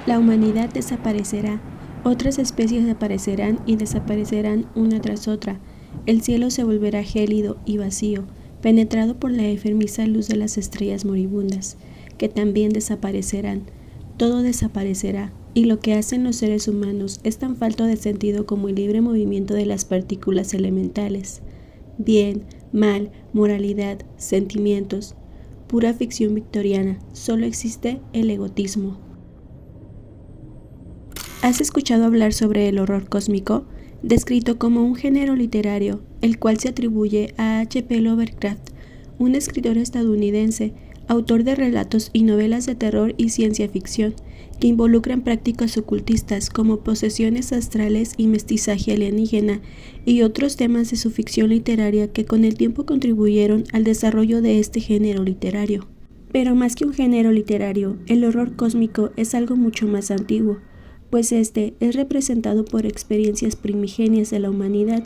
La humanidad desaparecerá, otras especies aparecerán y desaparecerán una tras otra. El cielo se volverá gélido y vacío, penetrado por la enfermiza luz de las estrellas moribundas, que también desaparecerán. Todo desaparecerá, y lo que hacen los seres humanos es tan falto de sentido como el libre movimiento de las partículas elementales. Bien, mal, moralidad, sentimientos, pura ficción victoriana, solo existe el egotismo. ¿Has escuchado hablar sobre el horror cósmico? Descrito como un género literario, el cual se atribuye a H.P. Lovecraft, un escritor estadounidense, autor de relatos y novelas de terror y ciencia ficción, que involucran prácticas ocultistas como posesiones astrales y mestizaje alienígena, y otros temas de su ficción literaria que con el tiempo contribuyeron al desarrollo de este género literario. Pero más que un género literario, el horror cósmico es algo mucho más antiguo, pues este es representado por experiencias primigenias de la humanidad,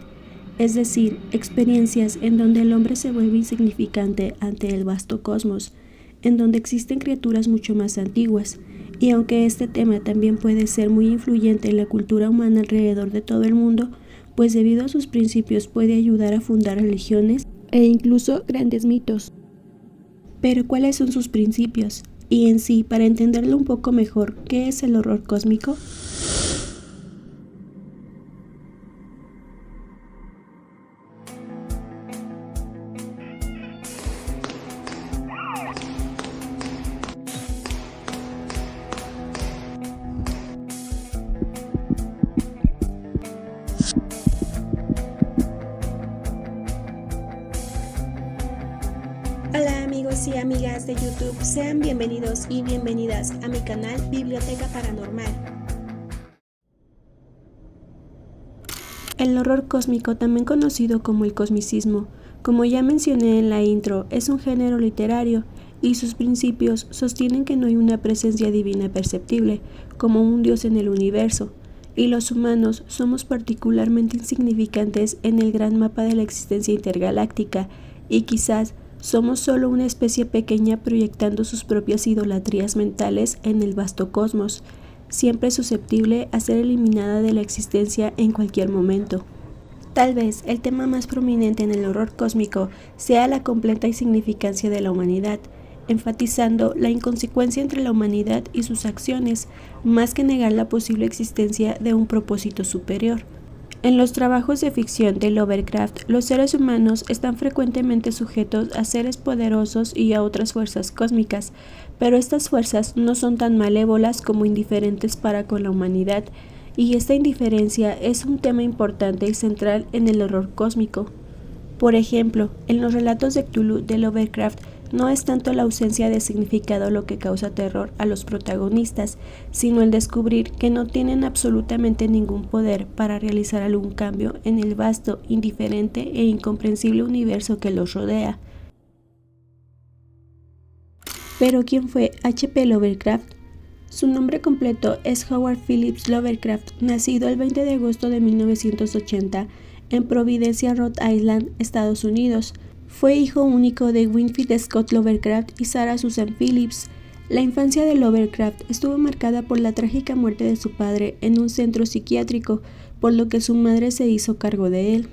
es decir, experiencias en donde el hombre se vuelve insignificante ante el vasto cosmos, en donde existen criaturas mucho más antiguas, y aunque este tema también puede ser muy influyente en la cultura humana alrededor de todo el mundo, pues debido a sus principios puede ayudar a fundar religiones e incluso grandes mitos. Pero ¿cuáles son sus principios? Y en sí, para entenderlo un poco mejor, ¿qué es el horror cósmico? Hola amigos y amigas de YouTube, sean bienvenidos y bienvenidas a mi canal Biblioteca Paranormal. El horror cósmico, también conocido como el cosmicismo, como ya mencioné en la intro, es un género literario y sus principios sostienen que no hay una presencia divina perceptible, como un dios en el universo, y los humanos somos particularmente insignificantes en el gran mapa de la existencia intergaláctica, y quizás somos solo una especie pequeña proyectando sus propias idolatrías mentales en el vasto cosmos, siempre susceptible a ser eliminada de la existencia en cualquier momento. Tal vez el tema más prominente en el horror cósmico sea la completa insignificancia de la humanidad, enfatizando la inconsecuencia entre la humanidad y sus acciones, más que negar la posible existencia de un propósito superior. En los trabajos de ficción de Lovecraft, los seres humanos están frecuentemente sujetos a seres poderosos y a otras fuerzas cósmicas, pero estas fuerzas no son tan malévolas como indiferentes para con la humanidad, y esta indiferencia es un tema importante y central en el horror cósmico. Por ejemplo, en los relatos de Cthulhu de Lovecraft, no es tanto la ausencia de significado lo que causa terror a los protagonistas, sino el descubrir que no tienen absolutamente ningún poder para realizar algún cambio en el vasto, indiferente e incomprensible universo que los rodea. Pero ¿quién fue H.P. Lovecraft? Su nombre completo es Howard Phillips Lovecraft, nacido el 20 de agosto de 1980 en Providencia, Rhode Island, Estados Unidos. Fue hijo único de Winfield Scott Lovecraft y Sarah Susan Phillips. La infancia de Lovecraft estuvo marcada por la trágica muerte de su padre en un centro psiquiátrico, por lo que su madre se hizo cargo de él.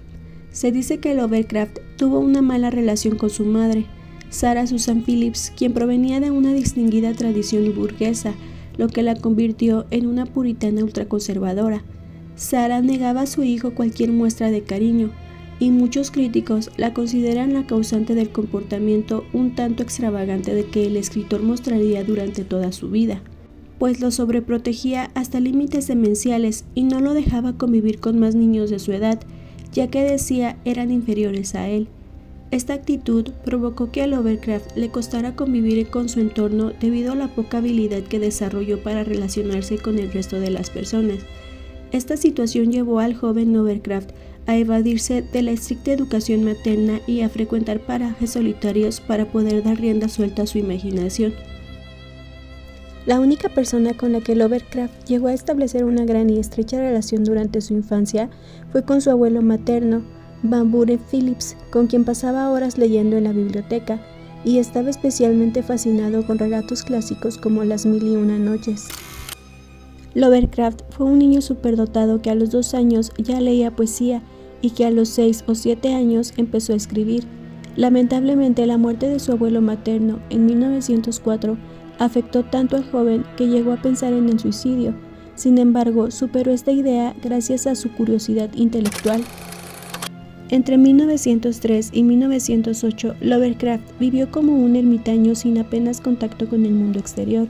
Se dice que Lovecraft tuvo una mala relación con su madre, Sarah Susan Phillips, quien provenía de una distinguida tradición burguesa, lo que la convirtió en una puritana ultraconservadora. Sarah negaba a su hijo cualquier muestra de cariño, y muchos críticos la consideran la causante del comportamiento un tanto extravagante de que el escritor mostraría durante toda su vida, pues lo sobreprotegía hasta límites demenciales y no lo dejaba convivir con más niños de su edad, ya que decía eran inferiores a él. Esta actitud provocó que a Lovecraft le costara convivir con su entorno debido a la poca habilidad que desarrolló para relacionarse con el resto de las personas. Esta situación llevó al joven Lovecraft a evadirse de la estricta educación materna y a frecuentar parajes solitarios para poder dar rienda suelta a su imaginación. La única persona con la que Lovecraft llegó a establecer una gran y estrecha relación durante su infancia fue con su abuelo materno, Van Buren Phillips, con quien pasaba horas leyendo en la biblioteca, y estaba especialmente fascinado con relatos clásicos como Las Mil y Una Noches. Lovecraft fue un niño superdotado que a los 2 años ya leía poesía y que a los 6 o 7 años empezó a escribir. Lamentablemente, la muerte de su abuelo materno en 1904 afectó tanto al joven que llegó a pensar en el suicidio. Sin embargo, superó esta idea gracias a su curiosidad intelectual. Entre 1903 y 1908, Lovecraft vivió como un ermitaño sin apenas contacto con el mundo exterior,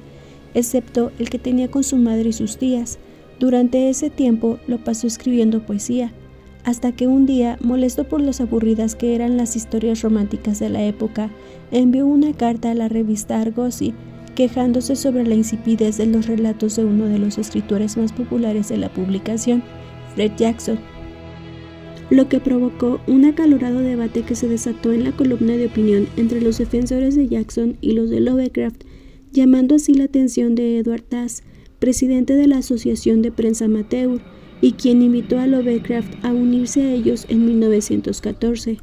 excepto el que tenía con su madre y sus tías. Durante ese tiempo lo pasó escribiendo poesía, hasta que un día, molesto por lo aburridas que eran las historias románticas de la época, envió una carta a la revista Argosy, quejándose sobre la insipidez de los relatos de uno de los escritores más populares de la publicación, Fred Jackson, lo que provocó un acalorado debate que se desató en la columna de opinión entre los defensores de Jackson y los de Lovecraft, llamando así la atención de Edward Tass, presidente de la Asociación de Prensa Amateur, y quien invitó a Lovecraft a unirse a ellos en 1914.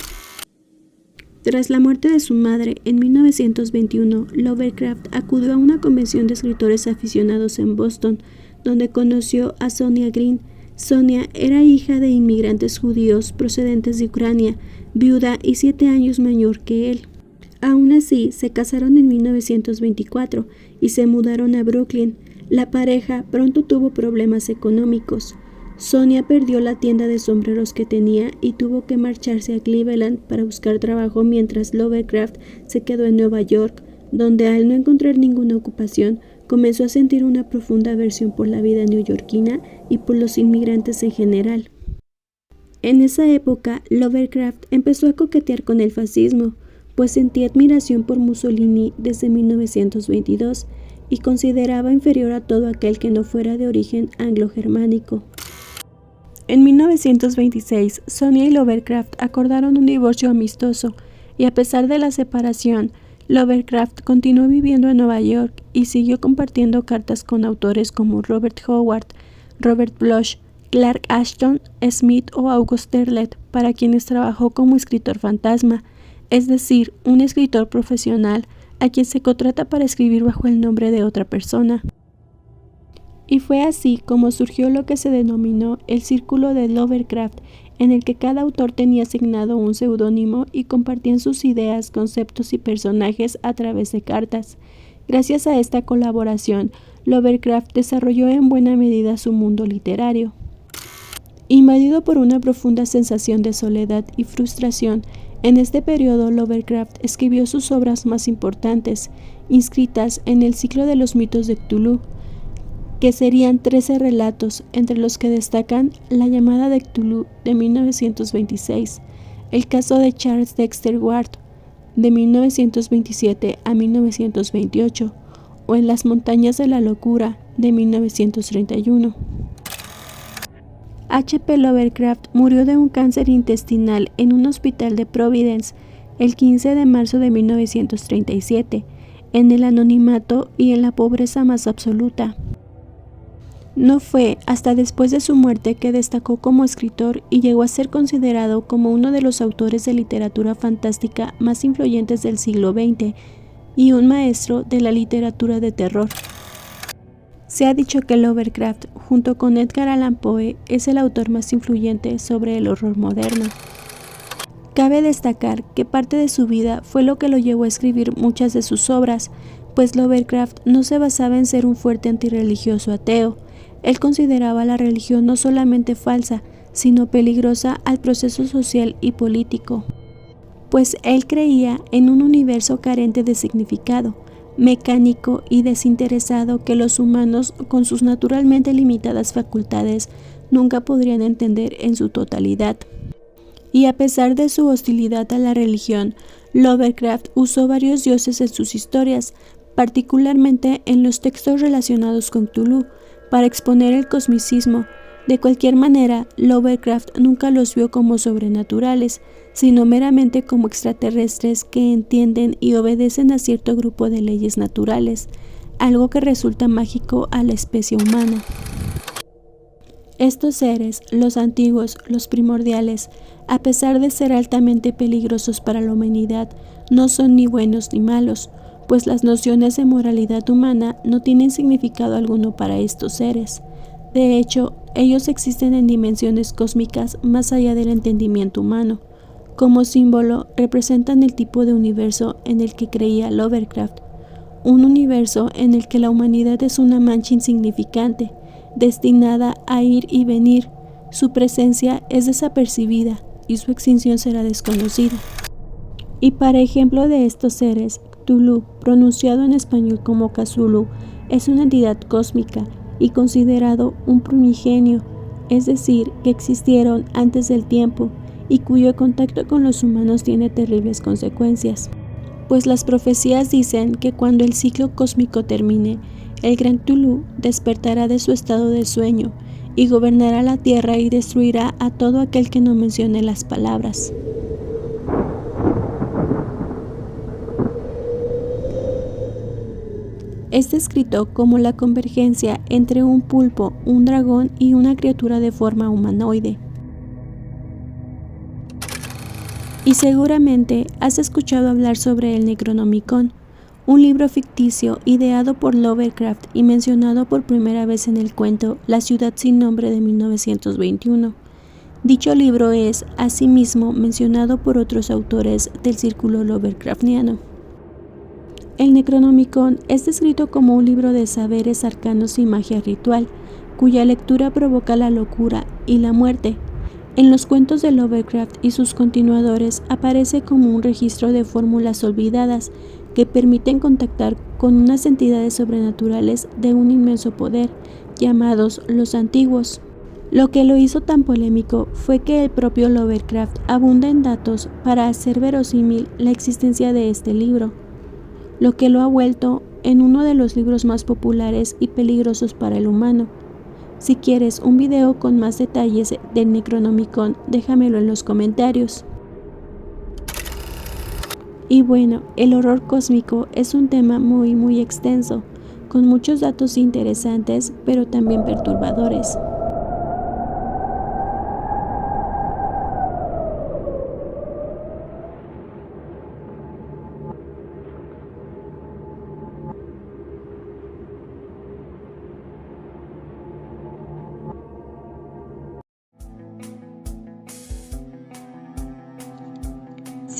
Tras la muerte de su madre, en 1921, Lovecraft acudió a una convención de escritores aficionados en Boston, donde conoció a Sonia Green. Sonia era hija de inmigrantes judíos procedentes de Ucrania, viuda y 7 años mayor que él. Aún así, se casaron en 1924 y se mudaron a Brooklyn. La pareja pronto tuvo problemas económicos. Sonia perdió la tienda de sombreros que tenía y tuvo que marcharse a Cleveland para buscar trabajo, mientras Lovecraft se quedó en Nueva York, donde al no encontrar ninguna ocupación, comenzó a sentir una profunda aversión por la vida neoyorquina y por los inmigrantes en general. En esa época, Lovecraft empezó a coquetear con el fascismo, pues sentía admiración por Mussolini desde 1922 y consideraba inferior a todo aquel que no fuera de origen anglo-germánico. En 1926, Sonia y Lovecraft acordaron un divorcio amistoso, y a pesar de la separación, Lovecraft continuó viviendo en Nueva York y siguió compartiendo cartas con autores como Robert Howard, Robert Bloch, Clark Ashton, Smith o August Derleth, para quienes trabajó como escritor fantasma, es decir, un escritor profesional a quien se contrata para escribir bajo el nombre de otra persona. Y fue así como surgió lo que se denominó el Círculo de Lovecraft, en el que cada autor tenía asignado un seudónimo y compartían sus ideas, conceptos y personajes a través de cartas. Gracias a esta colaboración, Lovecraft desarrolló en buena medida su mundo literario. Invadido por una profunda sensación de soledad y frustración, en este periodo Lovecraft escribió sus obras más importantes, inscritas en el ciclo de los mitos de Cthulhu, que serían 13 relatos, entre los que destacan La llamada de Cthulhu de 1926, El caso de Charles Dexter Ward de 1927 a 1928 o En las montañas de la locura de 1931. H.P. Lovecraft murió de un cáncer intestinal en un hospital de Providence el 15 de marzo de 1937, en el anonimato y en la pobreza más absoluta. No fue hasta después de su muerte que destacó como escritor y llegó a ser considerado como uno de los autores de literatura fantástica más influyentes del siglo XX y un maestro de la literatura de terror. Se ha dicho que Lovecraft, junto con Edgar Allan Poe, es el autor más influyente sobre el horror moderno. Cabe destacar que parte de su vida fue lo que lo llevó a escribir muchas de sus obras, pues Lovecraft no se basaba en ser un fuerte antirreligioso ateo. Él consideraba la religión no solamente falsa, sino peligrosa al proceso social y político, pues él creía en un universo carente de significado, mecánico y desinteresado que los humanos, con sus naturalmente limitadas facultades, nunca podrían entender en su totalidad. Y a pesar de su hostilidad a la religión, Lovecraft usó varios dioses en sus historias, particularmente en los textos relacionados con Cthulhu, para exponer el cosmicismo. De cualquier manera, Lovecraft nunca los vio como sobrenaturales, sino meramente como extraterrestres que entienden y obedecen a cierto grupo de leyes naturales, algo que resulta mágico a la especie humana. Estos seres, los antiguos, los primordiales, a pesar de ser altamente peligrosos para la humanidad, no son ni buenos ni malos, pues las nociones de moralidad humana no tienen significado alguno para estos seres. De hecho, ellos existen en dimensiones cósmicas más allá del entendimiento humano. Como símbolo, representan el tipo de universo en el que creía Lovecraft, un universo en el que la humanidad es una mancha insignificante, destinada a ir y venir. Su presencia es desapercibida y su extinción será desconocida. Y para ejemplo de estos seres, Cthulhu, pronunciado en español como Cthulhu, es una entidad cósmica y considerado un primigenio, es decir, que existieron antes del tiempo y cuyo contacto con los humanos tiene terribles consecuencias. Pues las profecías dicen que cuando el ciclo cósmico termine, el gran Cthulhu despertará de su estado de sueño y gobernará la tierra y destruirá a todo aquel que no mencione las palabras. Es descrito como la convergencia entre un pulpo, un dragón y una criatura de forma humanoide. Y seguramente has escuchado hablar sobre el Necronomicon, un libro ficticio ideado por Lovecraft y mencionado por primera vez en el cuento La ciudad sin nombre de 1921. Dicho libro es, asimismo, mencionado por otros autores del círculo Lovecraftiano. El Necronomicon es descrito como un libro de saberes arcanos y magia ritual, cuya lectura provoca la locura y la muerte. En los cuentos de Lovecraft y sus continuadores aparece como un registro de fórmulas olvidadas que permiten contactar con unas entidades sobrenaturales de un inmenso poder, llamados los Antiguos. Lo que lo hizo tan polémico fue que el propio Lovecraft abunda en datos para hacer verosímil la existencia de este libro, lo que lo ha vuelto en uno de los libros más populares y peligrosos para el humano. Si quieres un video con más detalles del Necronomicon, déjamelo en los comentarios. Y bueno, el horror cósmico es un tema muy extenso, con muchos datos interesantes, pero también perturbadores.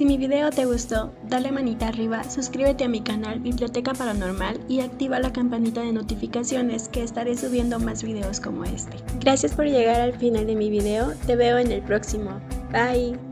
Si mi video te gustó, dale manita arriba, suscríbete a mi canal Biblioteca Paranormal y activa la campanita de notificaciones que estaré subiendo más videos como este. Gracias por llegar al final de mi video, te veo en el próximo. Bye.